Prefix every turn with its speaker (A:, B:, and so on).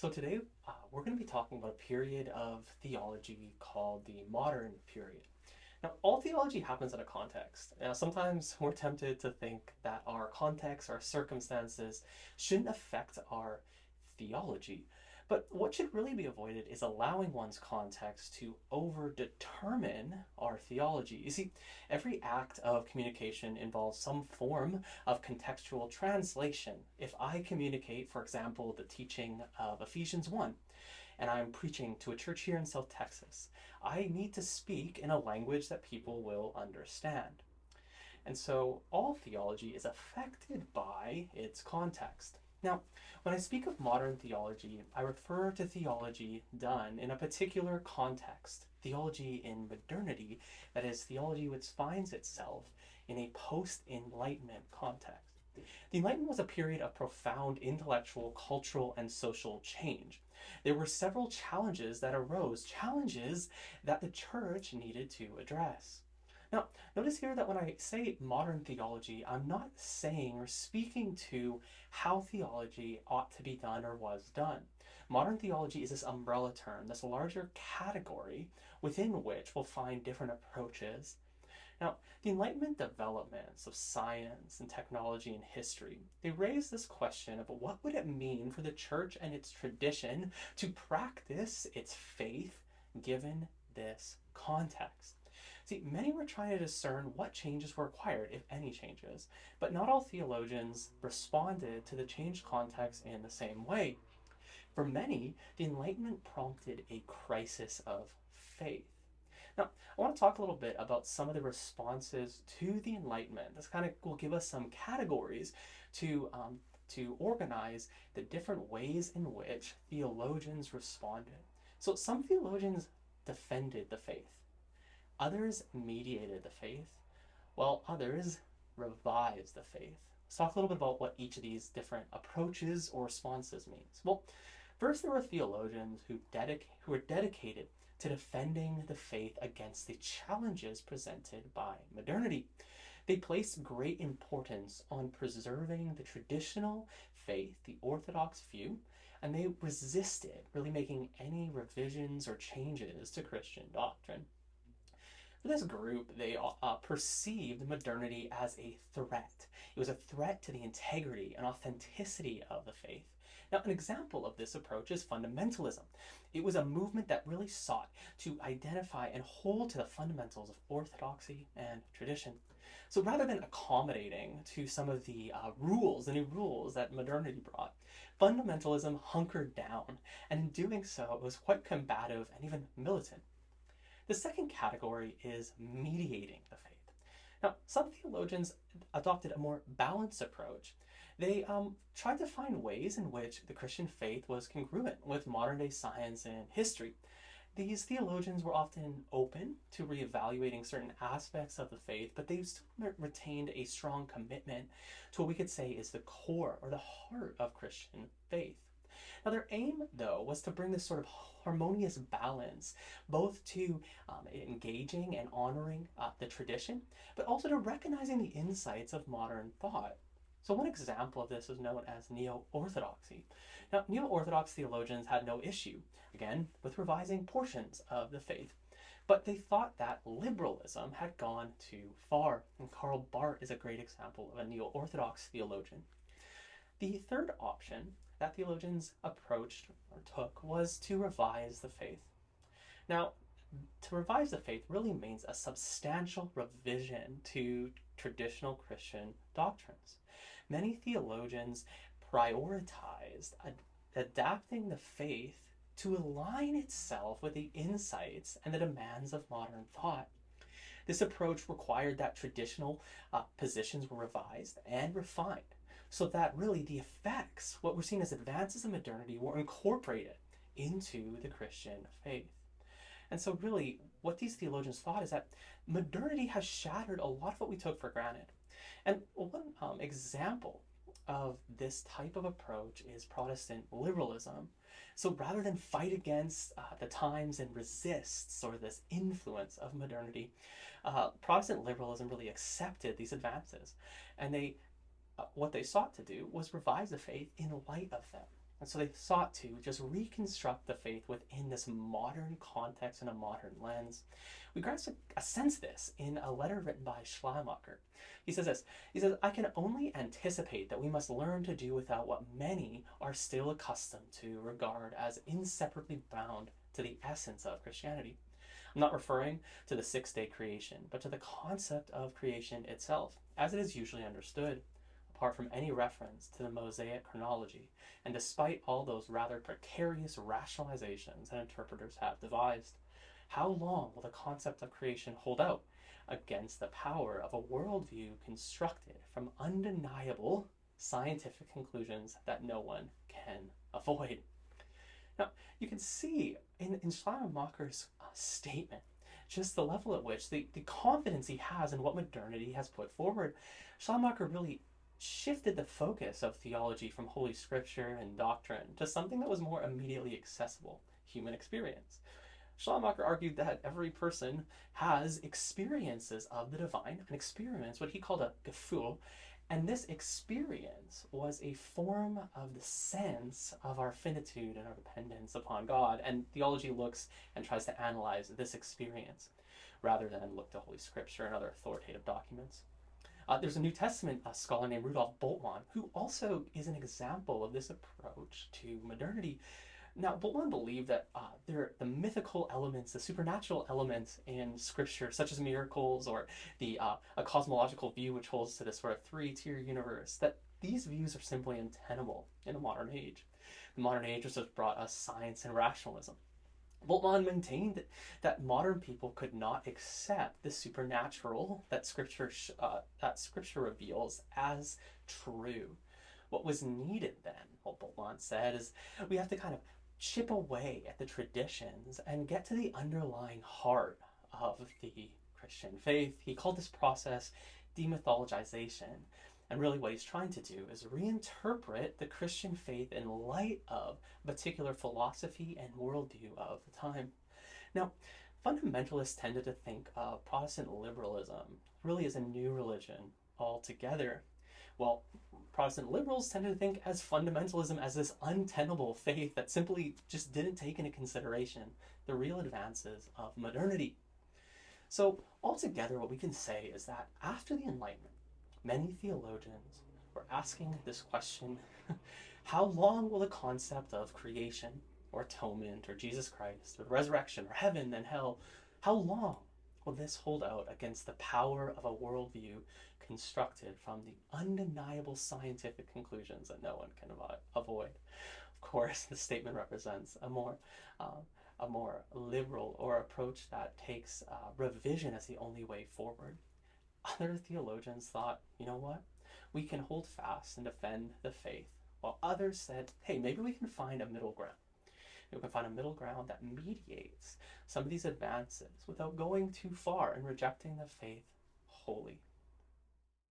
A: So today we're going to be talking about a period of theology called the modern period. Now, all theology happens in a context. Now, sometimes we're tempted to think that our context, our circumstances, shouldn't affect our theology. But what should really be avoided is allowing one's context to over-determine our theology. You see, every act of communication involves some form of contextual translation. If I communicate, for example, the teaching of Ephesians 1, and I'm preaching to a church here in South Texas, I need to speak in a language that people will understand. And so all theology is affected by its context. Now, when I speak of modern theology, I refer to theology done in a particular context, theology in modernity, that is, theology which finds itself in a post-Enlightenment context. The Enlightenment was a period of profound intellectual, cultural, and social change. There were several challenges that arose, challenges that the church needed to address. Now, notice here that when I say modern theology, I'm not saying or speaking to how theology ought to be done or was done. Modern theology is this umbrella term, this larger category within which we'll find different approaches. Now, the Enlightenment developments of science and technology and history, they raise this question of what would it mean for the church and its tradition to practice its faith given this context. See, many were trying to discern what changes were required, if any changes, but not all theologians responded to the changed context in the same way. For many, the Enlightenment prompted a crisis of faith. Now, I want to talk a little bit about some of the responses to the Enlightenment. This kind of will give us some categories to organize the different ways in which theologians responded. So some theologians defended the faith. Others mediated the faith, while others revised the faith. Let's talk a little bit about what each of these different approaches or responses means. Well, first there were theologians who were dedicated to defending the faith against the challenges presented by modernity. They placed great importance on preserving the traditional faith, the orthodox view, and they resisted really making any revisions or changes to Christian doctrine. For this group, they perceived modernity as a threat. It was a threat to the integrity and authenticity of the faith. Now, an example of this approach is fundamentalism. It was a movement that really sought to identify and hold to the fundamentals of orthodoxy and tradition. So rather than accommodating to some of the the new rules that modernity brought, fundamentalism hunkered down, and in doing so, it was quite combative and even militant. The second category is mediating the faith. Now, some theologians adopted a more balanced approach. They tried to find ways in which the Christian faith was congruent with modern-day science and history. These theologians were often open to reevaluating certain aspects of the faith, but they still retained a strong commitment to what we could say is the core or the heart of Christian faith. Now, their aim, though, was to bring this sort of harmonious balance, both to engaging and honoring the tradition, but also to recognizing the insights of modern thought. So one example of this is known as Neo-orthodoxy. Now, Neo-orthodox theologians had no issue, again, with revising portions of the faith, but they thought that liberalism had gone too far, and Karl Barth is a great example of a Neo-orthodox theologian. The third option that theologians approached or took was to revise the faith. Now, to revise the faith really means a substantial revision to traditional Christian doctrines. Many theologians prioritized adapting the faith to align itself with the insights and the demands of modern thought. This approach required that traditional positions were revised and refined, so that really the effects, what we're seeing as advances in modernity, were incorporated into the Christian faith. And so really, what these theologians thought is that modernity has shattered a lot of what we took for granted. And one example of this type of approach is Protestant liberalism. So rather than fight against the times and resist sort of this influence of modernity, Protestant liberalism really accepted these advances, and what they sought to do was revise the faith in light of them. And so they sought to just reconstruct the faith within this modern context and a modern lens. We grasp a sense of this in a letter written by Schleiermacher. He says this, he says, I can only anticipate that we must learn to do without what many are still accustomed to regard as inseparably bound to the essence of Christianity. I'm not referring to the six-day creation, but to the concept of creation itself, as it is usually understood, apart from any reference to the Mosaic chronology, and despite all those rather precarious rationalizations that interpreters have devised. How long will the concept of creation hold out against the power of a worldview constructed from undeniable scientific conclusions that no one can avoid? Now, you can see in Schleiermacher's statement just the level at which the confidence he has in what modernity has put forward. Schleiermacher really shifted the focus of theology from Holy Scripture and doctrine to something that was more immediately accessible, human experience. Schleiermacher argued that every person has experiences of the divine, an experience, what he called a Gefühl, and this experience was a form of the sense of our finitude and our dependence upon God, and theology looks and tries to analyze this experience rather than look to Holy Scripture and other authoritative documents. There's a New Testament scholar named Rudolf Bultmann who also is an example of this approach to modernity. Now, Bultmann believed that the mythical elements, the supernatural elements in Scripture, such as miracles or a cosmological view which holds to this sort of three-tier universe, that these views are simply untenable in the modern age. The modern age has just brought us science and rationalism. Bultmann maintained that modern people could not accept the supernatural that Scripture reveals as true. What was needed then, what Bultmann said, is we have to kind of chip away at the traditions and get to the underlying heart of the Christian faith. He called this process demythologization. And really what he's trying to do is reinterpret the Christian faith in light of a particular philosophy and worldview of the time. Now, fundamentalists tended to think of Protestant liberalism really as a new religion altogether. Well, Protestant liberals tended to think as fundamentalism as this untenable faith that simply just didn't take into consideration the real advances of modernity. So altogether, what we can say is that after the Enlightenment, many theologians were asking this question, how long will the concept of creation or atonement or Jesus Christ or resurrection or heaven and hell, how long will this hold out against the power of a worldview constructed from the undeniable scientific conclusions that no one can avoid? Of course, the statement represents a more liberal or approach that takes revision as the only way forward. Other theologians thought, you know what, we can hold fast and defend the faith, while others said, hey, maybe we can find a middle ground. We can find a middle ground that mediates some of these advances without going too far and rejecting the faith wholly.